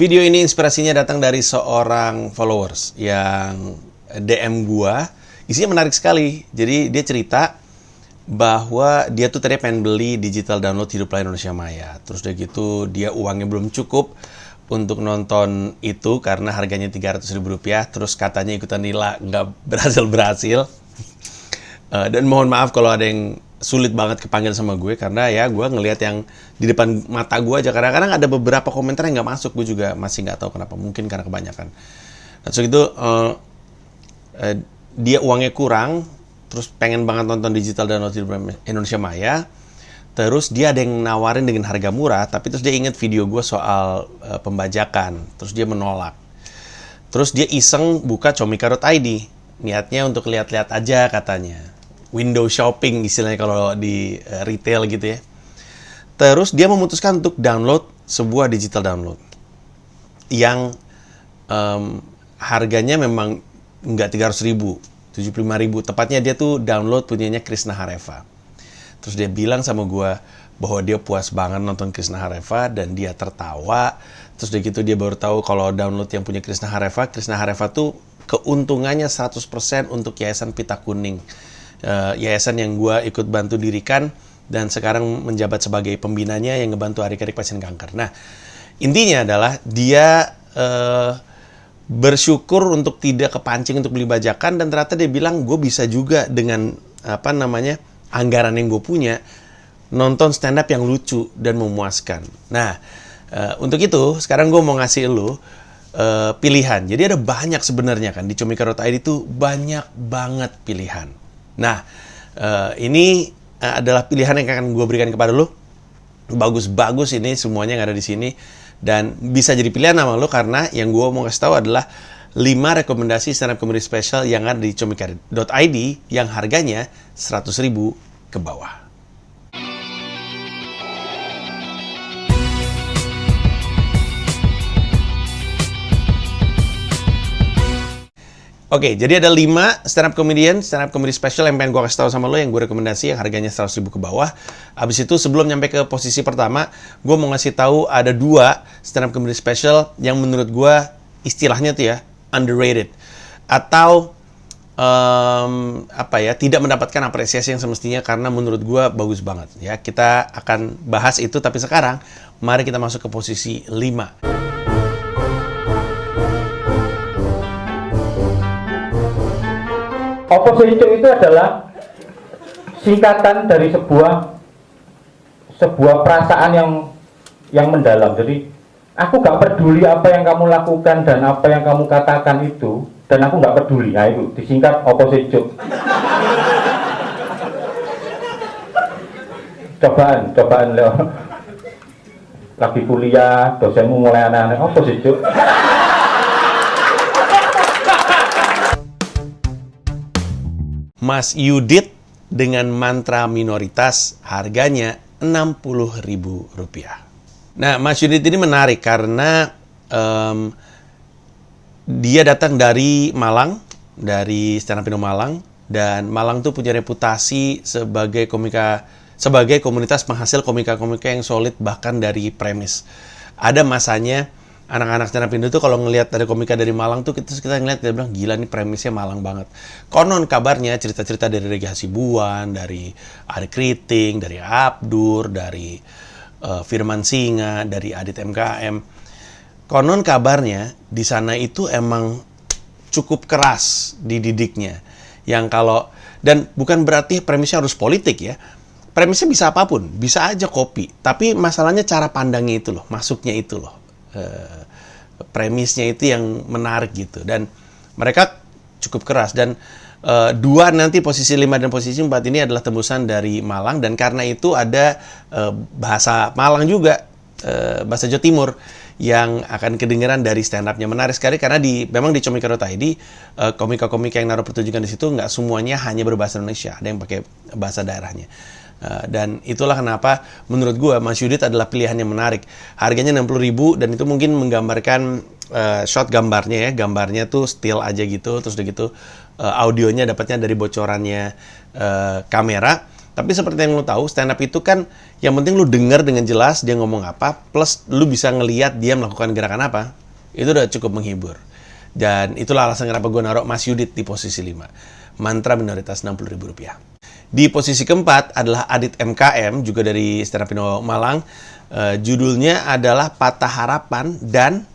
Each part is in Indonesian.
Video ini inspirasinya datang dari seorang followers yang DM gua. Isinya menarik sekali. Jadi dia cerita bahwa dia tuh tadi pengen beli digital download Hiduplah Indonesia Maya. Terus udah gitu dia uangnya belum cukup untuk nonton itu karena harganya Rp300.000. Terus katanya ikutan nila nggak berhasil. Dan mohon maaf kalau ada yang sulit banget kepanggil sama gue karena ya gue ngelihat yang di depan mata gue aja. Kadang-kadang ada beberapa komentar yang nggak masuk, gue juga masih nggak tahu kenapa, mungkin karena kebanyakan. Nah, so itu dia uangnya kurang, terus pengen banget nonton digital download Indonesia Maya. Terus dia ada yang nawarin dengan harga murah, tapi terus dia inget video gue soal pembajakan, terus dia menolak. Terus dia iseng buka comika.id, niatnya untuk lihat-lihat aja katanya. Window shopping istilahnya kalau di retail gitu ya. Terus dia memutuskan untuk download sebuah digital download yang harganya memang nggak 300.000, 75.000. Tepatnya dia tuh download punyanya Krishna Hareva. Terus dia bilang sama gue bahwa dia puas banget nonton Krishna Hareva dan dia tertawa. Terus dari gitu dia baru tahu kalau download yang punya Krishna Hareva tuh keuntungannya 100% untuk Yayasan Pita Kuning. Yayasan yang gue ikut bantu dirikan dan sekarang menjabat sebagai pembinanya yang ngebantu adik-adik pasien kanker. Nah, intinya adalah dia bersyukur untuk tidak kepancing untuk beli bajakan dan ternyata dia bilang gue bisa juga dengan anggaran yang gue punya nonton stand up yang lucu dan memuaskan. Nah, untuk itu sekarang gue mau ngasih lu pilihan. Jadi ada banyak sebenarnya kan di comika.id itu banyak banget pilihan. Nah, ini adalah pilihan yang akan gue berikan kepada lu. Bagus-bagus ini semuanya yang ada di sini. Dan bisa jadi pilihan sama lu karena yang gue mau kasih tahu adalah 5 rekomendasi stand up comedy special yang ada di comika.id yang harganya 100.000 ke bawah. Oke, jadi ada 5 stand up comedy special yang pengen gue kasih tahu sama lo yang gue rekomendasi yang harganya 100.000 ke bawah. Abis itu sebelum nyampe ke posisi pertama, gue mau ngasih tahu ada 2 stand up comedy special yang menurut gue istilahnya tuh ya underrated atau tidak mendapatkan apresiasi yang semestinya karena menurut gue bagus banget. Ya, kita akan bahas itu tapi sekarang mari kita masuk ke posisi 5. Opposite itu adalah singkatan dari sebuah perasaan yang mendalam. Jadi aku gak peduli apa yang kamu lakukan dan apa yang kamu katakan itu, dan aku gak peduli. Nah itu disingkat opposite. Cobaan Leo. Lagi kuliah, dosenmu mulai aneh-aneh opposite. Mas Yudit dengan mantra minoritas harganya Rp60.000. Nah, Mas Yudit ini menarik karena dia datang dari Malang, dari stand up Indo Malang, dan Malang tuh punya reputasi sebagai komunitas penghasil komika-komika yang solid bahkan dari premis. Ada masanya anak-anak stand up Indo tuh kalau ngelihat ada komika dari Malang tuh kita ngeliat dia bilang gila nih premisnya Malang banget. Konon kabarnya cerita-cerita dari Regi Hasibuan, dari Ari Kriting, dari Abdur, dari Firman Singa, dari Adit MKM. Konon kabarnya di sana itu emang cukup keras dididiknya. Yang kalau dan bukan berarti premisnya harus politik ya. Premisnya bisa apapun, bisa aja kopi. Tapi masalahnya cara pandangnya itu loh, masuknya itu loh. Premisnya itu yang menarik gitu dan mereka cukup keras dan 2 nanti posisi 5 dan posisi 4 ini adalah tembusan dari Malang dan karena itu ada bahasa Malang juga bahasa Jawa Timur yang akan kedengeran dari stand up-nya. Menarik sekali karena memang di comika.id komika-komika yang naruh pertunjukan di situ nggak semuanya hanya berbahasa Indonesia, ada yang pakai bahasa daerahnya. Dan itulah kenapa menurut gue Mas Yudit adalah pilihan yang menarik. Harganya 60.000 dan itu mungkin menggambarkan shot gambarnya ya. Gambarnya tuh still aja gitu. Terus udah gitu audionya dapatnya dari bocorannya kamera. Tapi seperti yang lu tahu, stand up itu kan yang penting lu denger dengan jelas dia ngomong apa, plus lu bisa ngelihat dia melakukan gerakan apa. Itu udah cukup menghibur. Dan itulah alasan kenapa gue naruh Mas Yudit di posisi 5. Mantra minoritas Rp60.000. Di posisi keempat adalah Adit MKM, juga dari stand up Indo Malang. Judulnya adalah Patah Harapan dan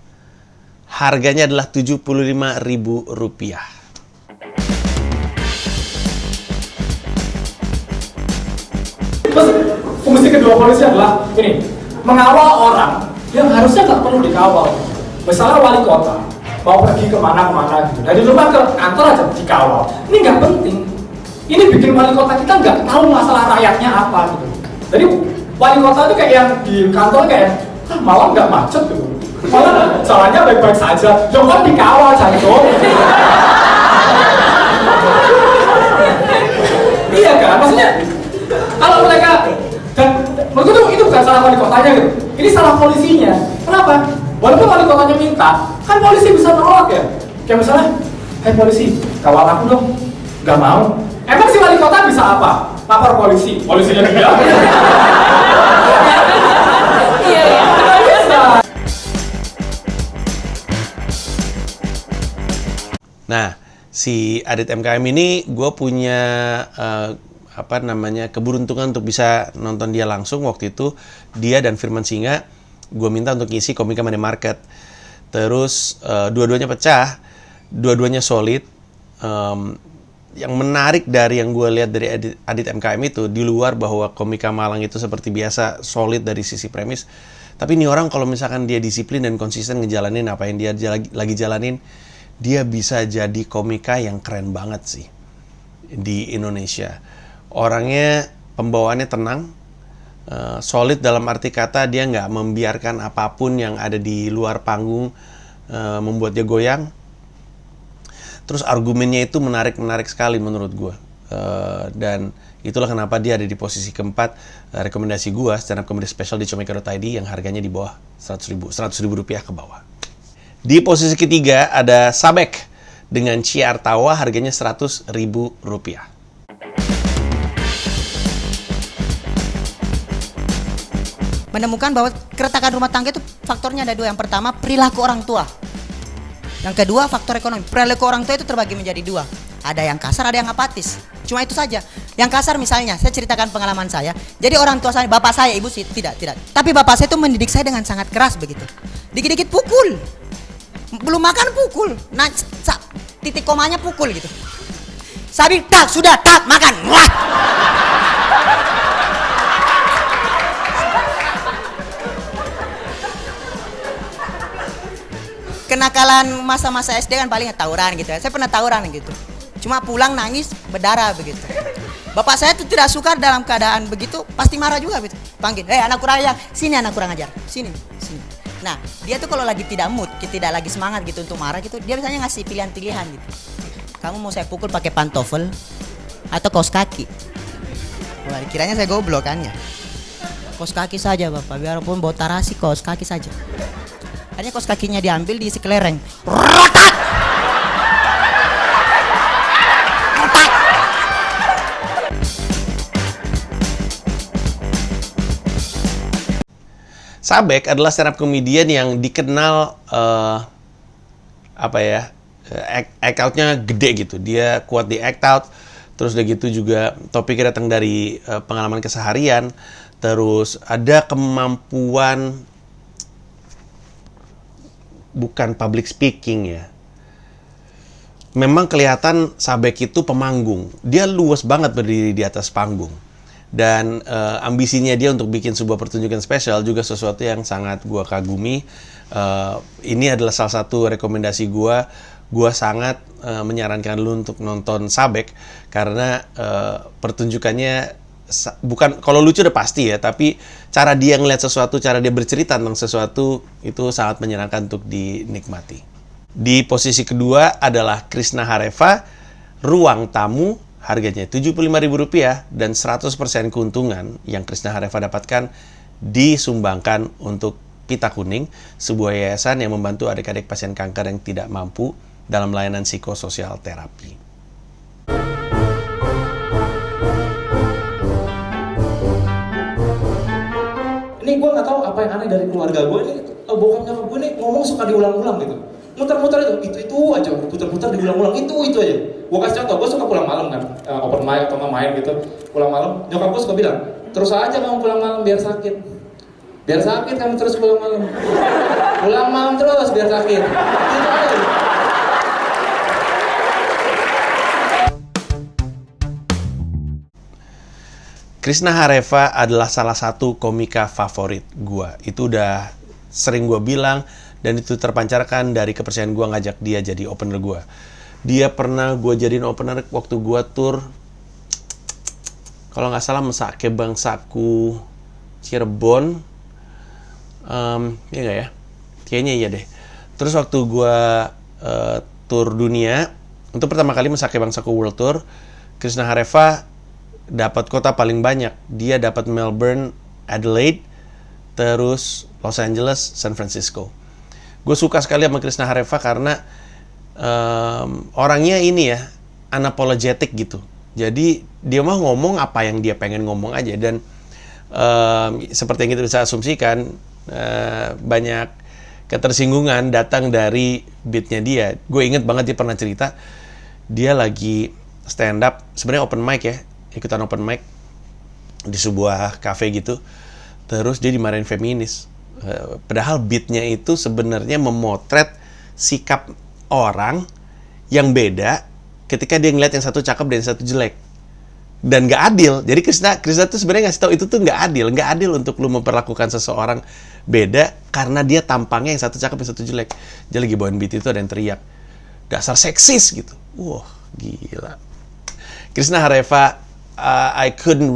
harganya adalah Rp75.000. Terus fungsi kedua polisi adalah ini, mengawal orang yang harusnya nggak perlu dikawal. Misalnya wali kota mau pergi kemana-kemana gitu, dari rumah ke kantor aja dikawal. Ini nggak penting. Ini bikin wali kota kita nggak tahu masalah rakyatnya apa gitu. Jadi wali kota itu kayak yang di kantor kayak malam nggak macet gitu. Malah jalannya baik-baik saja. Jangan dikawal jago. Iya kan, maksudnya kalau mereka, dan menurutku itu bukan salah wali kotanya gitu, ini salah polisinya. Kenapa? Walaupun wali kotanya minta, kan polisi bisa nolak ya. Kayak misalnya, hey polisi, kawal aku dong. Gak mau. Emang si wali kota bisa apa? Lapor polisi. Polisinya bilang. Iya. Gak bisa. Nah, si Adit MKM ini gue punya keberuntungan untuk bisa nonton dia langsung. Waktu itu dia dan Firman Singa gue minta untuk ngisi Komika Money Market. Terus dua-duanya pecah, dua-duanya solid. Yang menarik dari yang gue lihat dari Adit MKM itu, di luar bahwa Komika Malang itu seperti biasa solid dari sisi premis, tapi ini orang kalau misalkan dia disiplin dan konsisten ngejalanin apa yang dia lagi jalanin, dia bisa jadi komika yang keren banget sih di Indonesia. Orangnya, pembawaannya tenang, solid dalam arti kata dia nggak membiarkan apapun yang ada di luar panggung membuat dia goyang. Terus argumennya itu menarik sekali menurut gue. Dan itulah kenapa dia ada di posisi keempat. Rekomendasi gue, stand up comedy special di comika.id yang harganya di bawah Rp100.000 ke bawah. Di posisi ketiga ada Sabek dengan Ciar Tawa, harganya Rp100.000. Menemukan bahwa keretakan rumah tangga itu faktornya ada dua. Yang pertama, perilaku orang tua. Yang kedua, faktor ekonomi. Perilaku orang tua itu terbagi menjadi dua. Ada yang kasar, ada yang apatis. Cuma itu saja. Yang kasar misalnya, saya ceritakan pengalaman saya. Jadi orang tua saya, bapak saya, ibu sih tidak. Tapi bapak saya itu mendidik saya dengan sangat keras begitu. Dikit-dikit pukul. Belum makan pukul. Nah, titik komanya pukul gitu. Sabi, tak, sudah, tak, makan. Wah. Kenakalan masa-masa SD kan paling tawuran gitu ya. Saya pernah tawuran gitu. Cuma pulang nangis berdarah begitu. Bapak saya tuh tidak suka dalam keadaan begitu, pasti marah juga gitu. Panggil, anak kurang ajar, sini anak kurang ajar, sini. Nah, dia tuh kalau lagi tidak mood, tidak lagi semangat gitu untuk marah gitu, dia biasanya ngasih pilihan-pilihan gitu. Kamu mau saya pukul pakai pantofel atau kaos kaki? Wah, kiranya saya goblok kan ya. Kaos kaki saja bapak, biarpun bau tarasi kaos kaki saja. Hanya kaos kakinya diambil, diisi kelereng. Rotak! Rotak! Sabek adalah stand up comedian yang dikenal act out-nya gede gitu. Dia kuat di act out. Terus udah gitu juga topiknya datang dari pengalaman keseharian. Terus ada kemampuan bukan public speaking ya. Memang kelihatan Sabek itu pemanggung. Dia luas banget berdiri di atas panggung. Dan ambisinya dia untuk bikin sebuah pertunjukan spesial juga sesuatu yang sangat gua kagumi. Ini adalah salah satu rekomendasi gua. Gua sangat menyarankan lu untuk nonton Sabek karena pertunjukannya bukan, kalau lucu udah pasti ya, tapi cara dia ngeliat sesuatu, cara dia bercerita tentang sesuatu itu sangat menyenangkan untuk dinikmati. Di posisi kedua adalah Krishna Hareva, Ruang Tamu, harganya Rp75.000 dan 100% keuntungan yang Krishna Hareva dapatkan disumbangkan untuk Pita Kuning, sebuah yayasan yang membantu adik-adik pasien kanker yang tidak mampu dalam layanan psikososial terapi. Ini gue nggak tahu apa yang aneh dari keluarga gue ini, bokap nyokap gue ini ngomong suka diulang-ulang gitu. Muter-muter itu aja, puter-puter diulang-ulang, itu aja. Gue kasih contoh, gue suka pulang malam kan, open mic atau nggak main gitu, pulang malam. Nyokap gue suka bilang, terus aja kamu pulang malam biar sakit. Biar sakit kamu terus pulang malam. Pulang malam terus biar sakit. Itu aja. Krishna Hareva adalah salah satu komika favorit gua. Itu udah sering gua bilang, dan itu terpancarkan dari kepercayaan gua ngajak dia jadi opener gua. Dia pernah gua jadiin opener waktu gua tour, kalau nggak salah Mesake Bangsaku Cirebon, ya nggak ya? Kayaknya iya deh. Terus waktu gua tour dunia, untuk pertama kali Mesake Bangsaku World Tour, Krishna Hareva dapat kota paling banyak. Dia dapat Melbourne, Adelaide, terus Los Angeles, San Francisco. Gue suka sekali sama Krishna Hareva karena orangnya ini ya, unapologetic gitu. Jadi dia mah ngomong apa yang dia pengen ngomong aja. Dan seperti yang kita bisa asumsikan, banyak ketersinggungan datang dari beatnya dia. Gue inget banget dia pernah cerita, dia lagi stand up, sebenarnya open mic ya, ikutan open mic di sebuah cafe gitu, terus dia dimarahin feminis. Padahal beatnya itu sebenarnya memotret sikap orang yang beda ketika dia ngeliat yang satu cakep dan yang satu jelek, dan nggak adil. Jadi Krishna tuh sebenarnya ngasih tahu itu tuh nggak adil untuk lu memperlakukan seseorang beda karena dia tampangnya yang satu cakep yang satu jelek. Dia lagi bawain beat itu ada yang teriak, dasar seksis gitu. Wah, gila. Krishna Hareva, I couldn't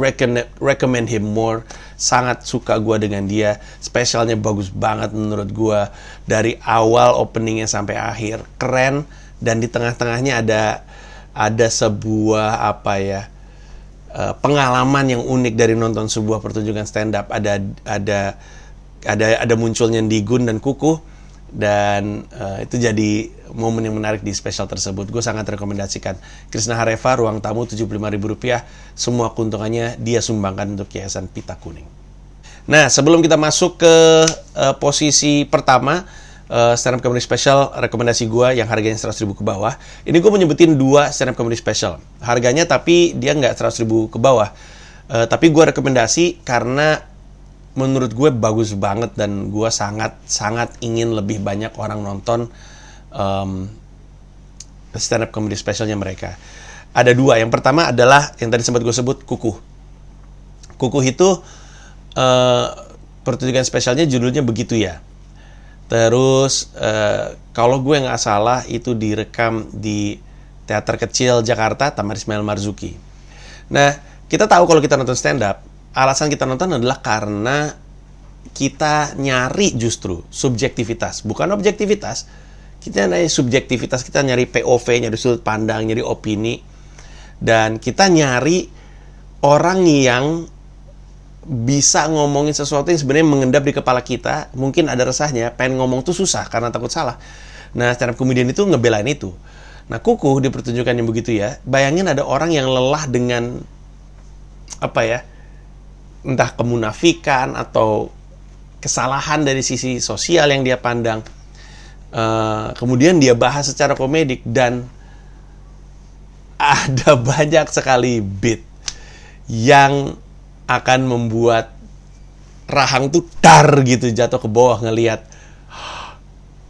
recommend him more. Sangat suka gue dengan dia. Spesialnya bagus banget menurut gue. Dari awal openingnya sampai akhir keren. Dan di tengah-tengahnya ada sebuah pengalaman yang unik dari nonton sebuah pertunjukan stand up. Ada munculnya Ndigun dan Kukuh. Dan itu jadi momen yang menarik di spesial tersebut. Gue sangat rekomendasikan Krishna Hareva, ruang tamu Rp75.000. Semua keuntungannya dia sumbangkan untuk Yayasan Pita Kuning. Nah, sebelum kita masuk ke posisi pertama, stand up comedy special rekomendasi gue yang harganya 100.000 ke bawah. Ini gue menyebutin 2 stand up comedy special harganya, tapi dia nggak 100.000 ke bawah. Tapi gue rekomendasi karena menurut gue bagus banget, dan gue sangat ingin lebih banyak orang nonton stand up comedy specialnya mereka. Ada 2. Yang pertama adalah yang tadi sempat gue sebut, Kukuh. Kukuh itu pertunjukan spesialnya judulnya Begitu Ya. Terus kalau gue nggak salah itu direkam di Teater Kecil Jakarta, Taman Ismail Marzuki. Nah, kita tahu kalau kita nonton stand up, alasan kita nonton adalah karena kita nyari justru subjektivitas, bukan objektivitas. Kita nyari subjektivitas, kita nyari POV, nyari sudut pandang, nyari opini. Dan kita nyari orang yang bisa ngomongin sesuatu yang sebenarnya mengendap di kepala kita. Mungkin ada resahnya, pengen ngomong tuh susah karena takut salah. Nah, stand up comedian itu ngebelain itu. Nah, Kukuh di pertunjukan yang Begitu Ya, bayangin ada orang yang lelah dengan entah kemunafikan atau kesalahan dari sisi sosial yang dia pandang. Kemudian dia bahas secara komedik, dan ada banyak sekali beat yang akan membuat rahang tuh dar gitu, jatuh ke bawah ngelihat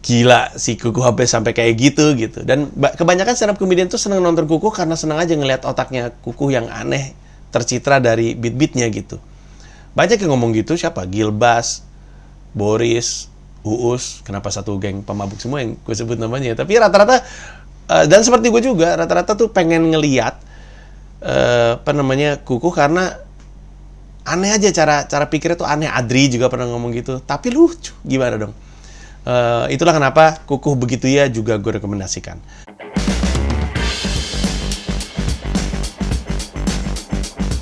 gila si Kukuh sampai kayak gitu. Dan kebanyakan stand up comedian tuh seneng nonton Kukuh karena seneng aja ngelihat otaknya Kukuh yang aneh tercitra dari beat-beatnya gitu. Banyak yang ngomong gitu, siapa? Gilbas, Boris, Uus, kenapa satu geng pemabuk semua yang gue sebut namanya. Tapi rata-rata, dan seperti gue juga, rata-rata tuh pengen ngeliat Kukuh karena aneh aja cara pikirnya tuh aneh. Adri juga pernah ngomong gitu, tapi lucu. Gimana dong? Itulah kenapa Kukuh Begitu Ya juga gue rekomendasikan.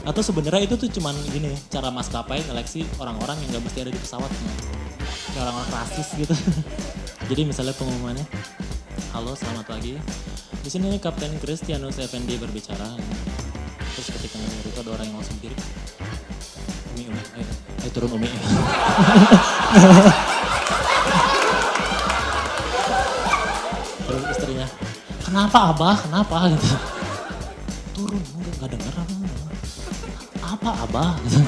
Atau sebenarnya itu tuh cuman gini, cara maskapai seleksi orang-orang yang gak mesti ada di pesawat, kayak orang-orang rasis gitu. Jadi misalnya pengumumannya, halo selamat pagi, di sini Kapten Christianus Effendi berbicara. Terus ketika nanya itu ada orang yang langsung diri, itu turun Umi. Terus istrinya, kenapa Abah, kenapa gitu. Turun, nggak denger apa Abah gitu.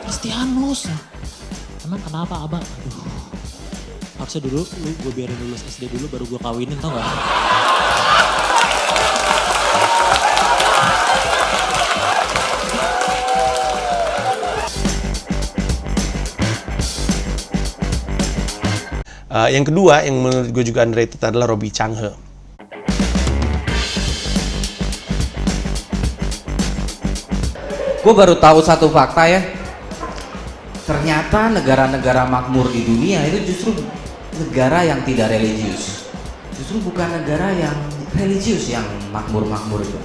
Kristianus. Emang kenapa Abah? Aduh, harusnya dulu gue biarin lulus SD dulu baru gue kawinin, tau gak? Yang kedua, yang menurut gue juga underrated adalah Robbie Changhe. Gue baru tahu satu fakta ya. Ternyata negara-negara makmur di dunia itu justru negara yang tidak religius. Justru bukan negara yang religius yang makmur-makmur itu.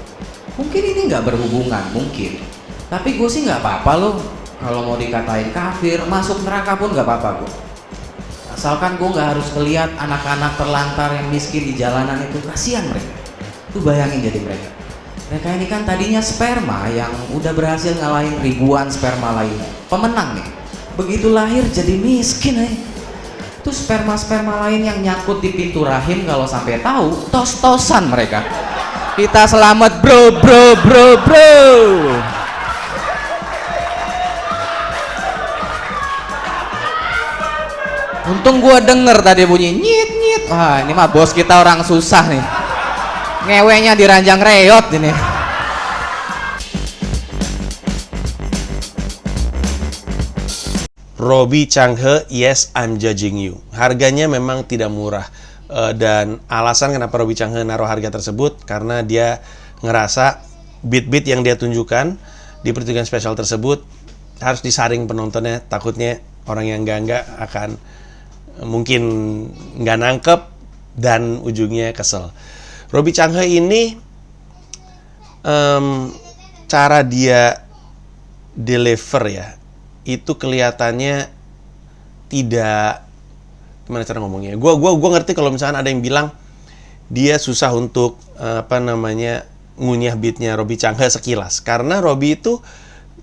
Mungkin ini nggak berhubungan, mungkin. Tapi gue sih nggak apa-apa loh. Kalau mau dikatain kafir, masuk neraka pun nggak apa-apa gue. Asalkan gue nggak harus ngeliat anak-anak terlantar yang miskin di jalanan itu, kasihan mereka. Tuh bayangin jadi mereka. Mereka ini kan tadinya sperma yang udah berhasil ngalahin ribuan sperma lainnya. Pemenang nih. Begitu lahir jadi miskin Itu sperma-sperma lain yang nyangkut di pintu rahim kalau sampai tahu, tos-tosan mereka. Kita selamat bro. Untung gua denger tadi bunyi nyit. Wah, ini mah bos kita orang susah nih. Ngewenya di ranjang reot ini. Robbie Changhe, Yes I'm Judging You. Harganya memang tidak murah. Dan alasan kenapa Robbie Changhe naruh harga tersebut karena dia ngerasa beat-beat yang dia tunjukkan di pertunjukan spesial tersebut harus disaring penontonnya, takutnya orang yang enggak akan mungkin nggak nangkep dan ujungnya kesel. Robbie Changhe ini cara dia deliver ya, itu kelihatannya tidak, gimana cara ngomongnya? Gua ngerti kalau misalkan ada yang bilang dia susah untuk ngunyah beatnya Robbie Changhe sekilas, karena Robbie itu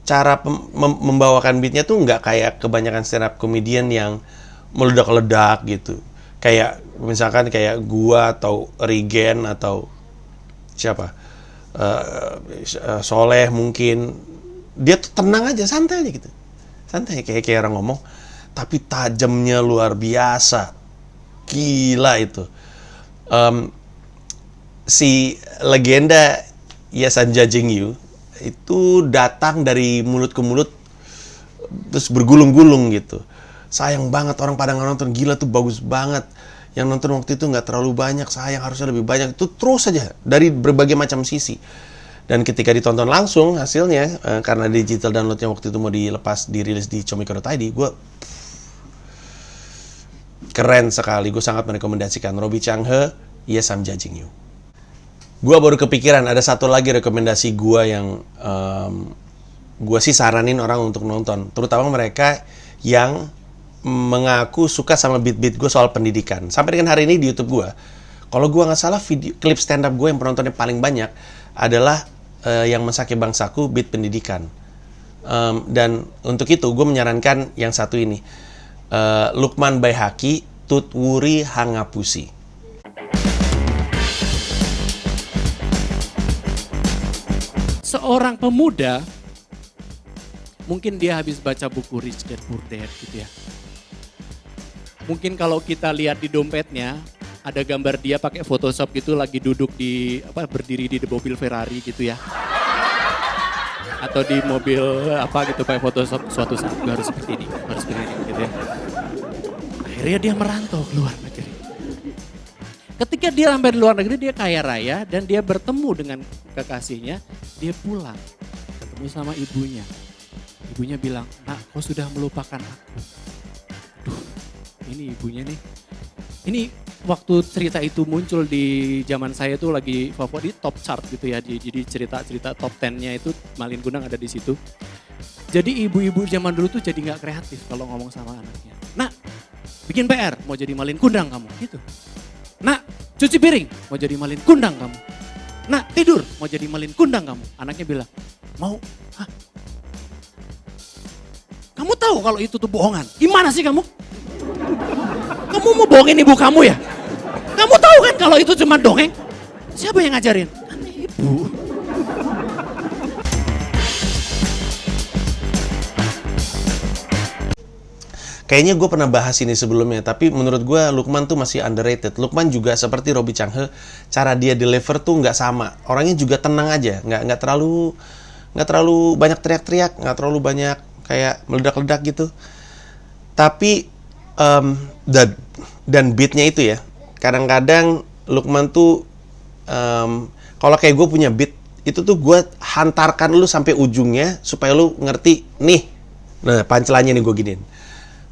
cara membawakan beatnya tuh nggak kayak kebanyakan stand up comedian yang meledak-ledak gitu. Kayak misalkan kayak gua atau Regen atau siapa, Soleh mungkin, dia tuh tenang aja, santai aja gitu. Santai kayak orang ngomong, tapi tajamnya luar biasa, gila itu. Si legenda Yes I'm Judging You itu datang dari mulut ke mulut terus bergulung-gulung gitu. Sayang banget orang pada nggak nonton, gila tuh bagus banget. Yang nonton waktu itu nggak terlalu banyak, sayang harusnya lebih banyak. Itu terus aja dari berbagai macam sisi. Dan ketika ditonton langsung hasilnya, karena digital downloadnya waktu itu mau dirilis di comika.id, gue keren sekali. Gue sangat merekomendasikan Robbie Changhe, Yes I'm Judging You. Gue baru kepikiran ada satu lagi rekomendasi gue yang gue sih saranin orang untuk nonton, terutama mereka yang mengaku suka sama beat-beat gue soal pendidikan. Sampai dengan hari ini di YouTube gue, kalau gue nggak salah klip stand up gue yang penontonnya paling banyak adalah yang Mesake Bangsaku, beat pendidikan. Dan untuk itu gue menyarankan yang satu ini, Lukman Baihaqi, Tutwuri Hangapusi. Seorang pemuda, mungkin dia habis baca buku Rich Dad Poor Dad gitu ya. Mungkin kalau kita lihat di dompetnya, ada gambar dia pakai Photoshop gitu lagi duduk berdiri di mobil Ferrari gitu ya. Atau di mobil gitu pakai Photoshop, suatu saat gue harus seperti ini gitu ya. Akhirnya dia merantau ke luar negeri. Ketika dia sampai di luar negeri, dia kaya raya dan dia bertemu dengan kekasihnya, dia pulang ketemu sama ibunya. Ibunya bilang, "Nak, kau sudah melupakan aku." Duh, ini ibunya nih. Ini waktu cerita itu muncul di zaman saya tuh lagi favorit top chart gitu ya. Jadi cerita-cerita top 10-nya itu Malin Kundang ada di situ. Jadi ibu-ibu zaman dulu tuh jadi gak kreatif kalau ngomong sama anaknya. "Nak, bikin PR, mau jadi Malin Kundang kamu." Gitu. "Nak, cuci piring, mau jadi Malin Kundang kamu." "Nak, tidur, mau jadi Malin Kundang kamu." Anaknya bilang, "Mau." "Hah, Kamu tahu kalau itu tuh bohongan. Gimana sih kamu? Kamu mau bohongin ibu kamu ya? Kamu tahu kan kalau itu cuma dongeng? Siapa yang ngajarin? Kan ibu. Kayaknya gue pernah bahas ini sebelumnya, tapi menurut gue Lukman tuh masih underrated. Lukman juga seperti Robby Changhe, cara dia deliver tuh nggak sama. Orangnya juga tenang aja, nggak terlalu banyak teriak-teriak, nggak terlalu banyak kayak meledak-ledak gitu. Tapi dan beatnya itu ya, kadang-kadang Lukman tuh kalau kayak gue punya beat itu tuh gue hantarkan lu sampai ujungnya supaya lu ngerti nih. Nah, punchline-nya nih gue giniin.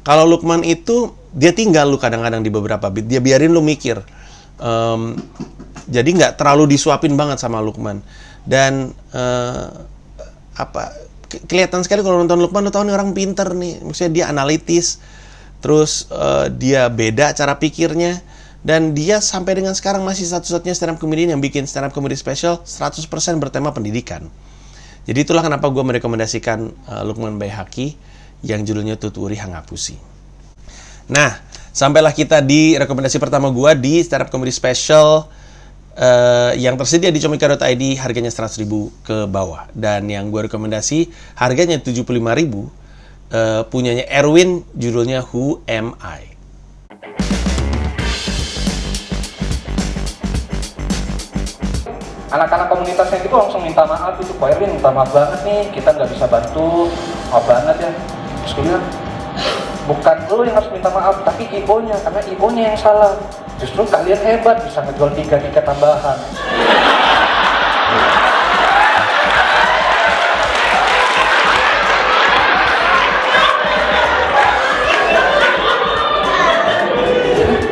Kalau Lukman itu, dia tinggal lu kadang-kadang di beberapa beat, dia biarin lu mikir. Jadi nggak terlalu disuapin banget sama Lukman. Dan kelihatan sekali kalau nonton Lukman, lu tahu nih orang pinter nih. Maksudnya dia analitis, terus dia beda cara pikirnya. Dan dia sampai dengan sekarang masih satu-satunya stand up comedian yang bikin stand up comedy special 100% bertema pendidikan. Jadi itulah kenapa gue merekomendasikan Lukman Baihaqi yang judulnya Tuturi Hangapusi. Nah, sampailah kita di rekomendasi pertama gue di stand up comedy special yang tersedia di comika.id, harganya 100.000 ke bawah. Dan yang gue rekomendasi harganya 75.000, punyanya Erwin, judulnya Who Am I? Anak-anak komunitasnya itu langsung minta maaf itu, Pak Erwin minta maaf banget nih, kita nggak bisa bantu, maaf banget ya. Terus gue bilang, bukan lo yang harus minta maaf, tapi IO-nya, karena IO-nya yang salah. Justru kalian hebat, bisa ngejual 3 tiket tambahan.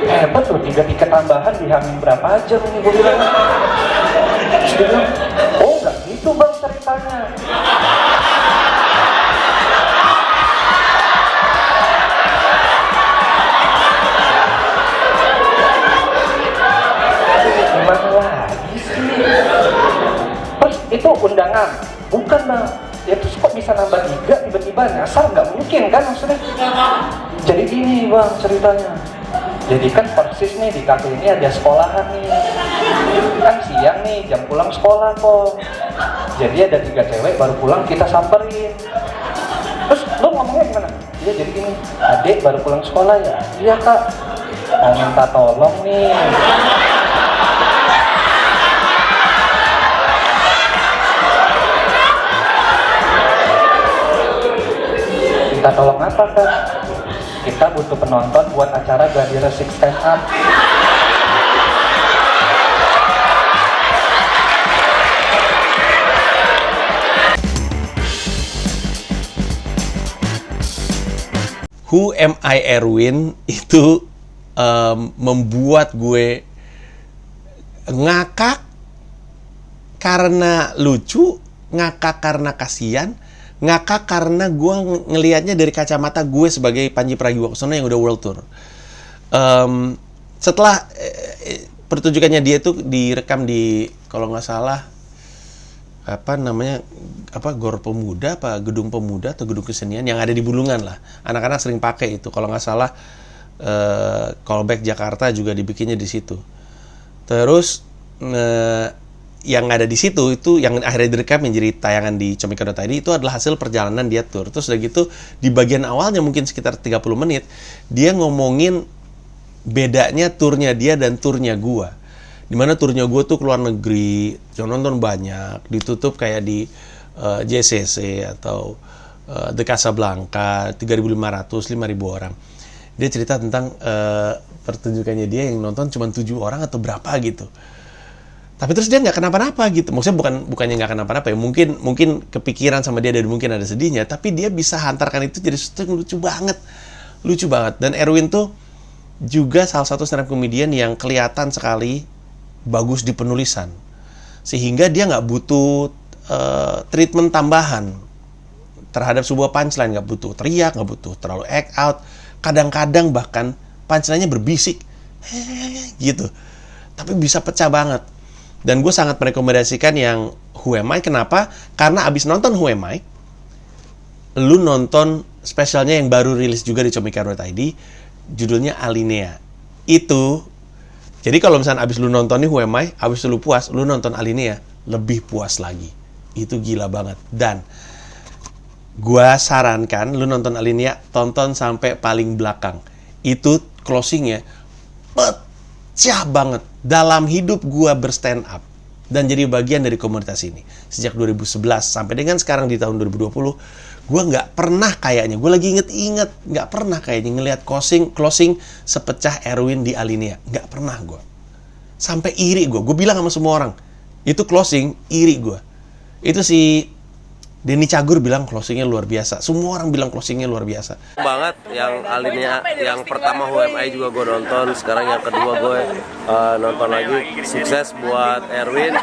Hebat loh, 3 tiket tambahan dihamin berapa jam ini, gue bilang. Terus dia bilang, oh nggak gitu bang ceritanya. Gimana lagi sih? Terus itu undangan, bukan bang. Ya terus kok bisa nambah 3 tiba-tiba nyasar, nggak mungkin kan maksudnya. Jadi gini bang ceritanya. Jadi kan persis nih di kafe ini ada sekolahan nih. Kan siang nih, jam pulang sekolah kok. Jadi ada 3 cewek baru pulang kita samperin. Terus lo ngomongnya gimana? Iya jadi gini, adik baru pulang sekolah ya? Iya kak, mau minta tolong nih. Minta tolong apa kak? Kita butuh penonton buat acara Gladi Resik Stand Up. Who Am I Erwin itu membuat gue ngakak karena lucu, ngakak karena kasihan, ngakak karena gue ngelihatnya dari kacamata gue sebagai Panji Pragiwaksono yang udah world tour. Setelah pertunjukannya dia tuh direkam di, kalau nggak salah, Gor Pemuda, Gedung Pemuda atau Gedung Kesenian yang ada di Bulungan lah. Anak-anak sering pakai itu. Kalau nggak salah, Callback Jakarta juga dibikinnya di situ. Terus yang ada di situ itu yang akhirnya direkam yang jadi tayangan di comika.id itu adalah hasil perjalanan dia tour. Terus udah gitu di bagian awalnya mungkin sekitar 30 menit dia ngomongin bedanya turnya dia dan turnya gua. Dimana turnya gua tuh keluar negeri, yang nonton banyak, ditutup kayak di JCC atau The Casablanca, 3.500, 5.000 orang. Dia cerita tentang pertunjukannya dia yang nonton cuma 7 orang atau berapa gitu. Tapi terus dia nggak kenapa-napa gitu. Maksudnya bukannya nggak kenapa-napa ya. Mungkin kepikiran sama dia dan mungkin ada sedihnya. Tapi dia bisa hantarkan itu jadi sesuatu yang lucu banget. Lucu banget. Dan Erwin tuh juga salah satu stand up comedian yang kelihatan sekali bagus di penulisan. Sehingga dia nggak butuh treatment tambahan terhadap sebuah punchline. Nggak butuh teriak, nggak butuh terlalu act out. Kadang-kadang bahkan punchline-nya berbisik. Gitu. Tapi bisa pecah banget. Dan gue sangat merekomendasikan yang Who Am I. Kenapa? Karena abis nonton Who Am I, lu nonton spesialnya yang baru rilis juga di comika.id, judulnya Alinea. Itu, jadi kalau misalnya abis lu nonton nih Who Am I, abis lu puas, lu nonton Alinea, lebih puas lagi. Itu gila banget. Dan gua sarankan lu nonton Alinea, tonton sampai paling belakang. Itu closingnya pecah banget. Dalam hidup gua berstand up dan jadi bagian dari komunitas ini sejak 2011 sampai dengan sekarang di tahun 2020, gue nggak pernah kayaknya, gue lagi inget-inget, nggak pernah kayaknya ngelihat closing sepecah Erwin di Alinea. Nggak pernah gue. Sampai iri gue bilang sama semua orang, itu closing, iri gue. Itu si Denny Cagur bilang closingnya luar biasa. Semua orang bilang closingnya luar biasa. Banget, yang Alinea, yang pertama Who Am I juga gue nonton, sekarang yang kedua gue nonton lagi. Sukses buat Erwin.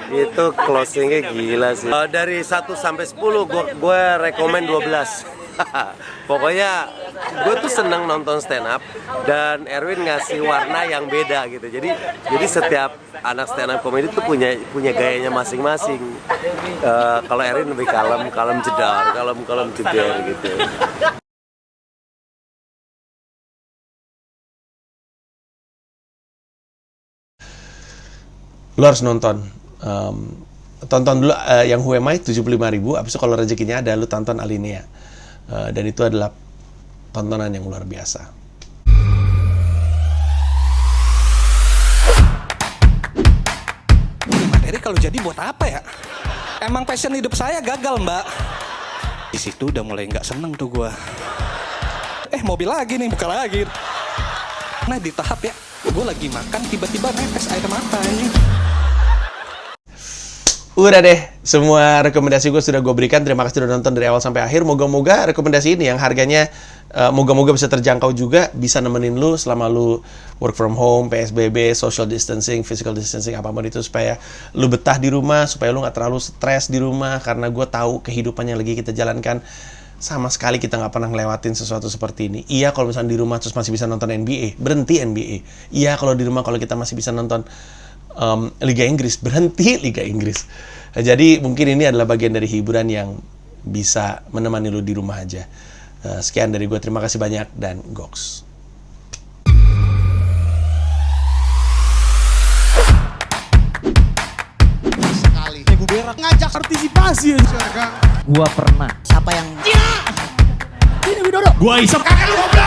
Itu closingnya gila sih. Dari 1 sampai 10 gue rekomen 12. Pokoknya gue tuh seneng nonton stand up dan Erwin ngasih warna yang beda gitu. Jadi setiap anak stand up comedy tuh punya gayanya masing-masing. Kalau Erwin lebih kalem jedar, kalem jeder gitu. Lu harus nonton. Tonton dulu yang Who Am I 75.000, abis itu kalau rezekinya ada lu tonton Alinea. Dan itu adalah tontonan yang luar biasa. Materi kalau jadi buat apa ya? Emang passion hidup saya gagal, Mbak. Di situ udah mulai nggak seneng tuh gua. Mobil lagi nih, buka lagi. Nah di tahap ya, gue lagi makan tiba-tiba netes air mata ini. Udah deh, semua rekomendasi gue sudah gue berikan. Terima kasih sudah nonton dari awal sampai akhir. Moga-moga rekomendasi ini yang harganya moga-moga bisa terjangkau juga, bisa nemenin lu selama lu work from home, PSBB, social distancing, physical distancing, apapun itu, supaya lu betah di rumah, supaya lu nggak terlalu stres di rumah. Karena gue tahu kehidupan yang lagi kita jalankan, sama sekali kita nggak pernah ngelewatin sesuatu seperti ini. Iya, kalau misalnya di rumah terus masih bisa nonton NBA, berhenti NBA. Iya, kalau di rumah kalau kita masih bisa nonton Liga Inggris, berhenti Liga Inggris. Jadi mungkin ini adalah bagian dari hiburan yang bisa menemani lu di rumah aja. Sekian dari gue, terima kasih banyak dan goks. Sekali. Gue berak ngajak partisipasi. Gua pernah. Siapa yang Ini Widodo. Gua isep kakak lu.